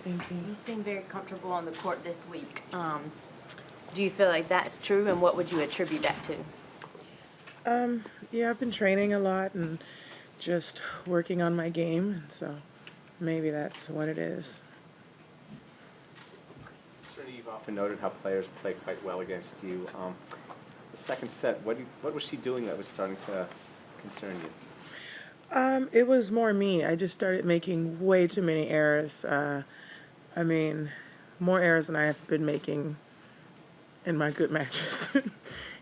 Thank you. You seem very comfortable on the court this week. Do you feel like that's true, and what would you attribute that to? Yeah, I've been training a lot and just working on my game, and so maybe that's what it is. Serena, you've often noted how players play quite well against you. The second set, what was she doing that was starting to concern you? It was more me. I just started making way too many errors. I mean, more errors than I have been making in my good matches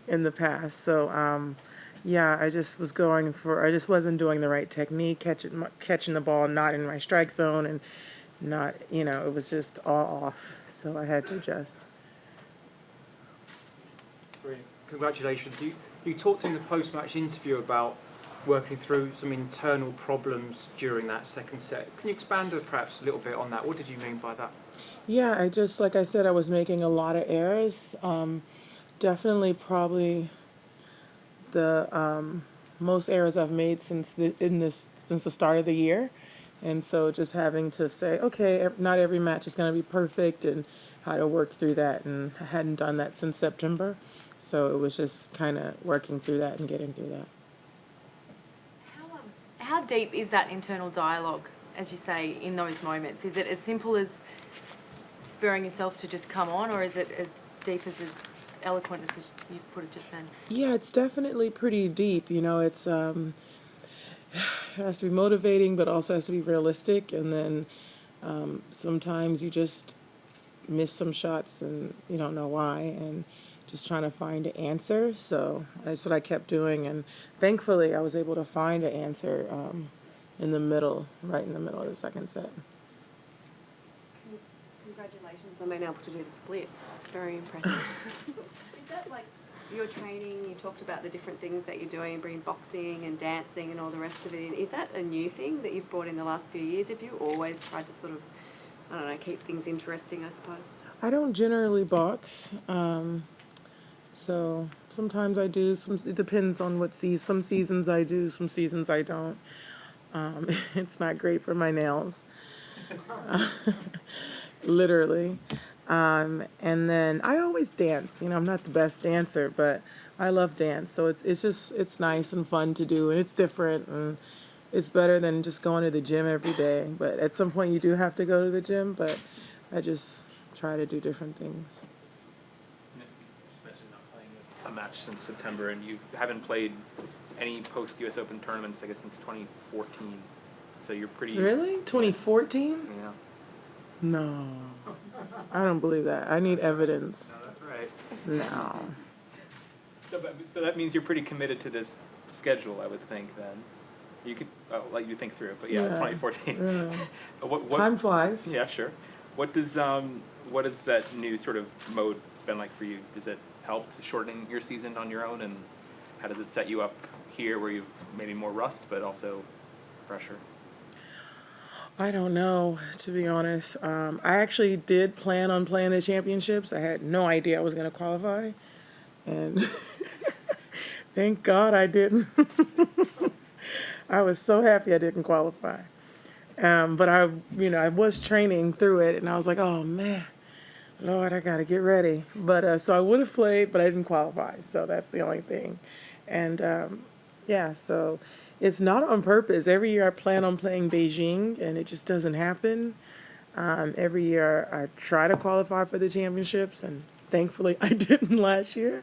in the past. So, yeah, I just wasn't doing the right technique, catching the ball not in my strike zone, and not, it was just all off. So I had to adjust. Brilliant. Congratulations. You talked in the post-match interview about working through some internal problems during that second set. Can you expand perhaps a little bit on that? What did you mean by that? Yeah, like I said, I was making a lot of errors. Definitely probably the most errors I've made since the start of the year. And so just having to say, okay, not every match is going to be perfect, and how to work through that. And I hadn't done that since September. So it was just kind of working through that and getting through that. How deep is that internal dialogue, as you say, in those moments? Is it as simple as spurring yourself to just come on, or is it as deep as eloquent as you put it just then? Yeah, it's definitely pretty deep. It's it has to be motivating, but also has to be realistic. And then sometimes you just miss some shots and you don't know why, and just trying to find an answer. So that's what I kept doing, and thankfully I was able to find an answer right in the middle of the second set. Congratulations on being able to do the splits. It's very impressive. Is that like your training? You talked about the different things that you're doing, bringing boxing and dancing and all the rest of it in. Is that a new thing that you've brought in the last few years? Have you always tried to sort of, I don't know, keep things interesting, I suppose? I don't generally box. So sometimes I do. It depends on what season. Some seasons I do, some seasons I don't. It's not great for my nails, literally. And then I always dance. I'm not the best dancer, but I love dance. So it's nice and fun to do, and it's different, and it's better than just going to the gym every day. But at some point you do have to go to the gym. But I just try to do different things. A match since September, and you haven't played any post-U.S. Open tournaments, I guess, since 2014. So you're pretty... Really? 2014? Yeah. No. I don't believe that. I need evidence. No, that's right. No. So that means you're pretty committed to this schedule, I would think, then. You could... I'll let you think through it, but yeah, it's 2014. Yeah. What, Time flies. Yeah, sure. What has that new sort of mode been like for you? Does it help shortening your season on your own, and how does it set you up here where you've maybe more rust but also pressure? I don't know, to be honest. I actually did plan on playing the championships. I had no idea I was going to qualify, and thank God I didn't. I was so happy I didn't qualify. But I was training through it, and I was like, oh man, Lord, I got to get ready. But so I would have played, but I didn't qualify. So that's the only thing. And yeah, so it's not on purpose. Every year I plan on playing Beijing, and it just doesn't happen. Every year I try to qualify for the championships, and thankfully I didn't last year.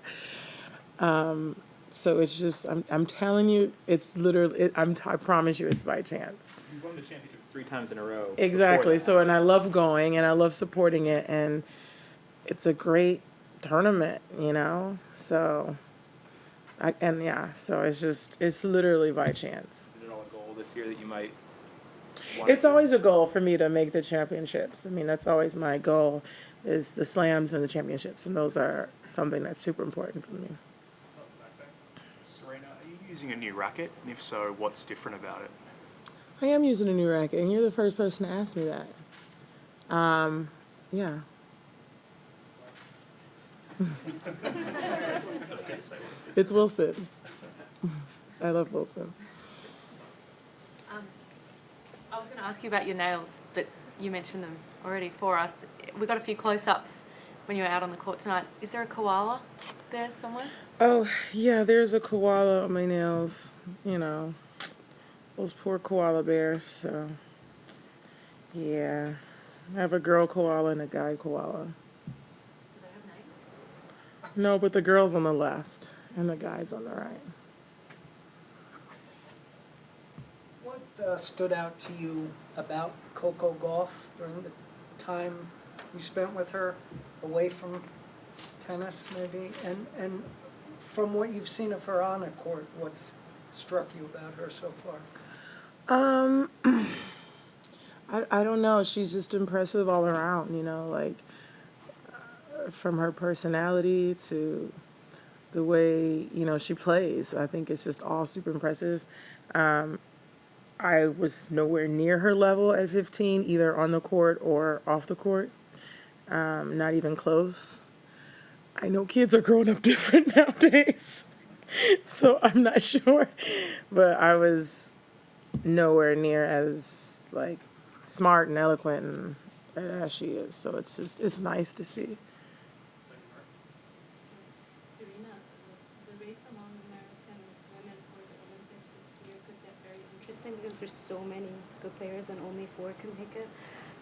So it's just, I'm telling you, it's literally, I promise you it's by chance. You won the championships 3 times in a row. Exactly. So, and I love going, and I love supporting it, and it's a great tournament, So, so it's literally by chance. Is it all a goal this year that you might want It's always a goal for me to make the championships. I mean, that's always my goal, is the slams and the championships, and those are something that's super important for me. Serena, are you using a new racket? And if so, what's different about it? I am using a new racket, and you're the first person to ask me that. Yeah. It's Wilson. I love Wilson. I was going to ask you about your nails, but you mentioned them already for us. We got a few close-ups when you were out on the court tonight. Is there a koala there somewhere? Oh, yeah, there's a koala on my nails, you know, those poor koala bears, so, yeah. I have a girl koala and a guy koala. Do they have names? No, but the girl's on the left and the guy's on the right. What stood out to you about Coco Gauff during the time you spent with her, away from tennis maybe? And from what you've seen of her on a court, what's struck you about her so far? I don't know. She's just impressive all around, you know, like from her personality to the way, you know, she plays. I think it's just all super impressive. I was nowhere near her level at 15, either on the court or off the court. Not even close. I know kids are growing up different nowadays, so I'm not sure. But I was nowhere near as, like, smart and eloquent and as she is. So it's just, it's nice to see. Serena, the race among American women for the Olympics this year could get very interesting because there's so many good players and only 4 can make it.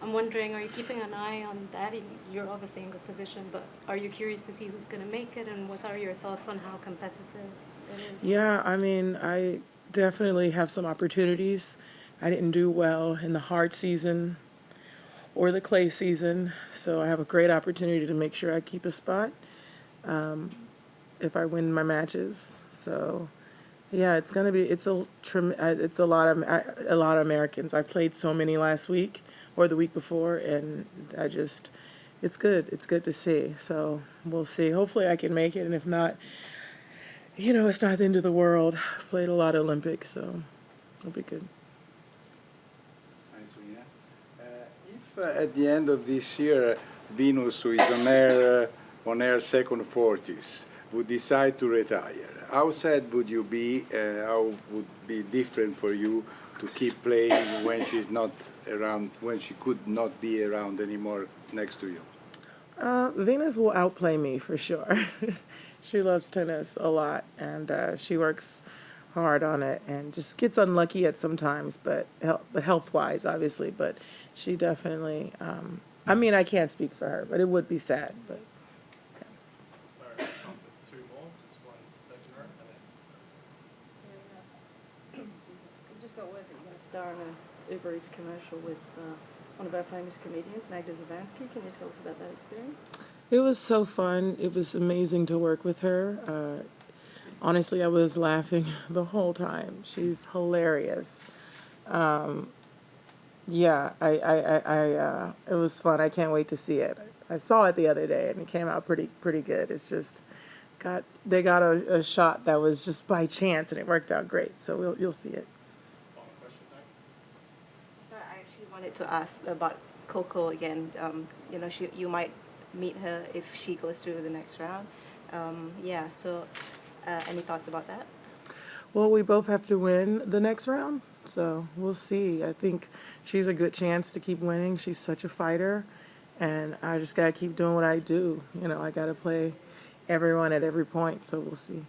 I'm wondering, are you keeping an eye on that? You're obviously in good position, but are you curious to see who's going to make it, and what are your thoughts on how competitive it is? Yeah, I mean, I definitely have some opportunities. I didn't do well in the hard season or the clay season, so I have a great opportunity to make sure I keep a spot if I win my matches. So, yeah, it's gonna be it's a lot of Americans. I played so many last week or the week before, and it's good. It's good to see. So we'll see. Hopefully, I can make it, and if not, you know, it's not the end of the world. I've played a lot of Olympics, so it'll be good. Hi, Serena. If at the end of this year Venus, who is on her second 40s, would decide to retire, how sad would you be? How would be different for you to keep playing when she's not around, when she could not be around anymore next to you? Venus will outplay me for sure. She loves tennis a lot, and she works hard on it, and just gets unlucky at sometimes, but health-wise, obviously. But she definitely. I mean, I can't speak for her, but it would be sad. But Sorry, 2 more, just 1 second row, and then We just got word that you're going to star in an Uber Eats commercial with one of our famous comedians, Magda Zidansek. Can you tell us about that experience? it was so fun. It was amazing to work with her. Honestly, I was laughing the whole time. She's hilarious. Yeah, it was fun. I can't wait to see it. I saw it the other day, and it came out pretty good. It's just they got a shot that was just by chance, and it worked out great. So you'll see it. final question, thanks. So I actually wanted to ask about Coco again. You know, you might meet her if she goes through the next round. Yeah, so any thoughts about that? Well, we both have to win the next round, so we'll see. I think she's a good chance to keep winning. She's such a fighter, and I just got to keep doing what I do. You know, I got to play everyone at every point, so we'll see.